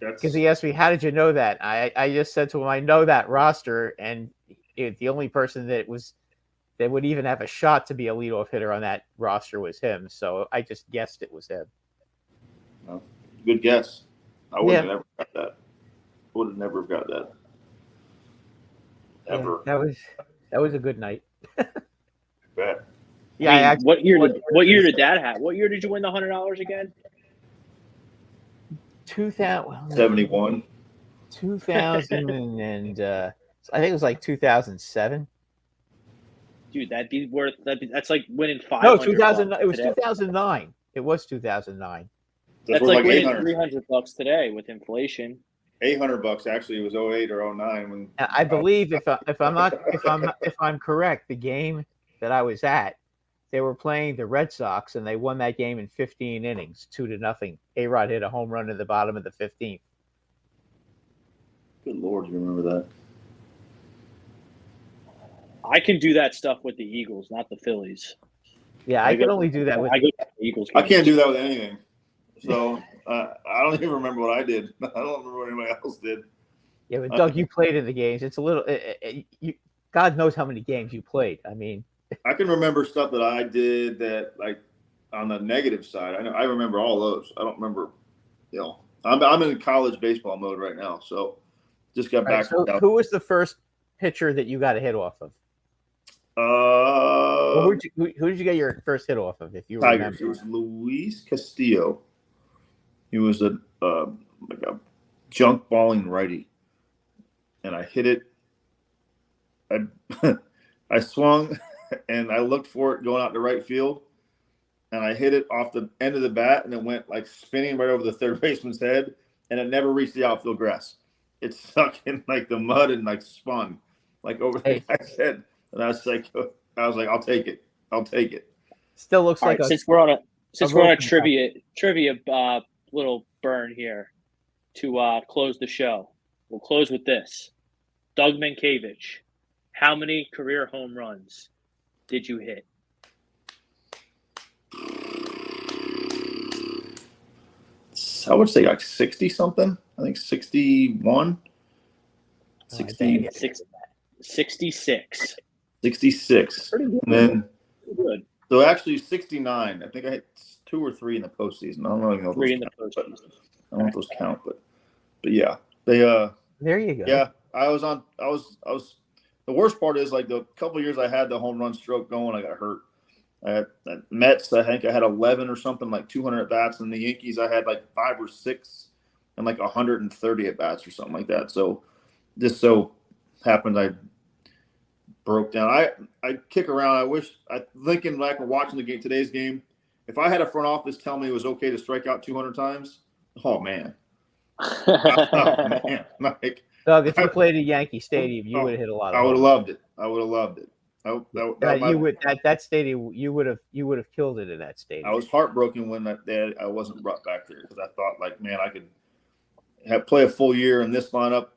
Because he asked me, "How did you know that?" I just said to him, "I know that roster, and the only person that would even have a shot to be a leadoff hitter on that roster was him." So I just guessed it was him. Well, good guess. I would have never got that. I would have never got that. Ever. Yeah, that was a good night. Bet. Yeah. What year did that happen? What year did you win the $100 again? 71. 2000 and I think it was like 2007. Dude, that'd be worth. That's like winning 500. No, 2000. It was today. 2009. It was 2009. That's like winning $300 today with inflation. $800 actually. It was 08 or 09 when. I believe if I'm correct, the game that I was at, they were playing the Red Sox and they won that game in 15 innings, 2-0. A-Rod hit a home run in the bottom of the 15th. Good Lord, you remember that? I can do that stuff with the Eagles, not the Phillies. Yeah, I can only do that with the Eagles. I can't do that with anything. So I don't even remember what I did. I don't remember what anybody else did. Yeah, but Doug, you played in the games. It's a little. God knows how many games you played. I mean, I can remember stuff that I did that, like, on the negative side. I remember all those. I don't remember. I'm in college baseball mode right now, so just got back. So who was the first pitcher that you got a hit off of? Who did you get your first hit off of? If you Tigers. remember, It was Luis Castillo. He was like a junk balling righty, and I hit it. I swung, and I looked for it going out to right field, and I hit it off the end of the bat, and it went like spinning right over the third baseman's head, and it never reached the outfield grass. It stuck in like the mud and like spun like over the guy's head. And I was like, I'll take it. Still looks like since we're on a trivia little burn here to close the show. We'll close with this. Doug Mientkiewicz, how many career home runs did you hit? I would say like 60 something. I think 61. 66. 66. Pretty good. And then, good. So actually 69. I think I hit 2 or 3 in the postseason. I don't really know. 3 in the postseason. I don't know if those count, but yeah, they. There you go. Yeah, I was the worst part is like the couple of years I had the home run stroke going, I got hurt. At Mets, I think I had 11 or something, like 200 at bats. And the Yankees, I had like 5 or 6 and like 130 at bats or something like that. So just so happened I broke down. I kick around. Thinking back and watching today's game, if I had a front office tell me it was okay to strike out 200 times, oh man. Oh man. Like, Doug, if you played at Yankee Stadium, you would have hit a lot of I would have home loved it. I would have loved it. That stadium, you would have killed it in that stadium. I was heartbroken when I wasn't brought back there because I thought, like, man, I could play a full year in this lineup,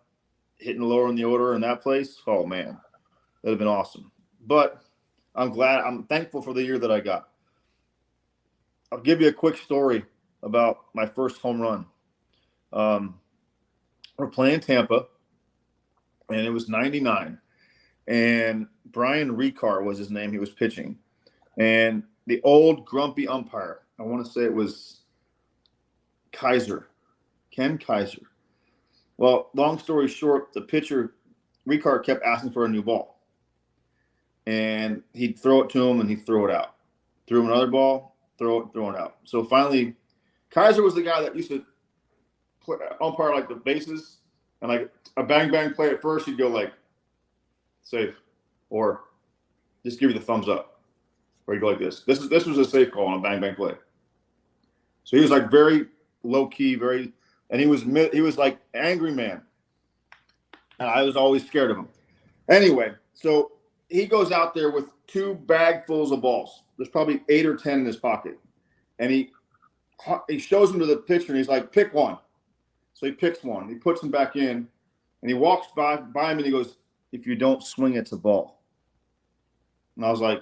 hitting lower in the order in that place. Oh man, that'd have been awesome. But I'm thankful for the year that I got. I'll give you a quick story about my first home run. We're playing Tampa, and it was 99. And Brian Ricard was his name. He was pitching. And the old grumpy umpire, I want to say it was Ken Kaiser. Well, long story short, the pitcher, Ricard, kept asking for a new ball. And he'd throw it to him, and he'd throw it out. Threw him another ball, throw it out. So finally, Kaiser was the guy that used to umpire like the bases. And like a bang play at first, he'd go like, safe, or just give you the thumbs up, or you go like this. This was a safe call on a bang play. So he was like very low key, and he was like angry man, and I was always scared of him. Anyway, so he goes out there with 2 bagfuls of balls. There's probably 8 or 10 in his pocket, and he shows them to the pitcher, and he's like, pick one. So he picks one. He puts him back in, and he walks by him, and he goes, if you don't swing, it's a ball. And I was like,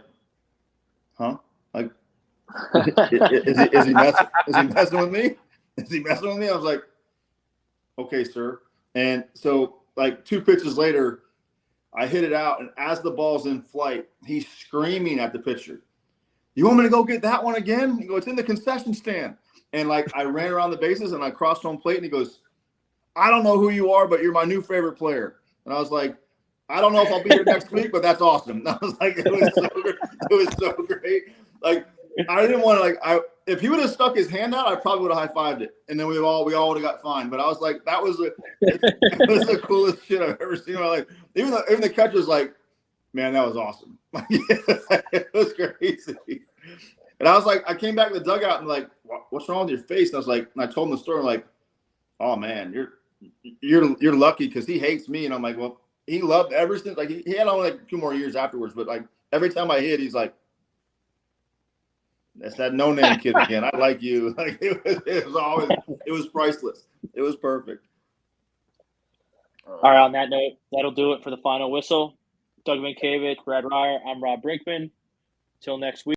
huh? Like, is he messing with me? Is he messing with me? I was like, okay, sir. And so like 2 pitches later, I hit it out. And as the ball's in flight, he's screaming at the pitcher. You want me to go get that one again? He goes, it's in the concession stand. And like, I ran around the bases and I crossed home plate, and he goes, I don't know who you are, but you're my new favorite player. And I was like, I don't know if I'll be here next week, but that's awesome. And I was like, it was so great. Like, I didn't want to if he would have stuck his hand out, I probably would have high-fived it. And then we all would have got fined. But I was like, that was the coolest shit I've ever seen in my life. Even the catcher was like, man, that was awesome. It was crazy. And I was like, I came back to the dugout and like, what's wrong with your face? And I was like, and I told him the story. I'm like, oh man, you're lucky because he hates me. And I'm like, well, he loved ever since. Like he had only like 2 more years afterwards, but like every time I hit, he's like, that's that no-name kid again. I like you. Like it was priceless. It was perfect. All right. On that note, that'll do it for the final whistle. Doug Mientkiewicz, Brad Reier. I'm Rob Brinkman. Till next week.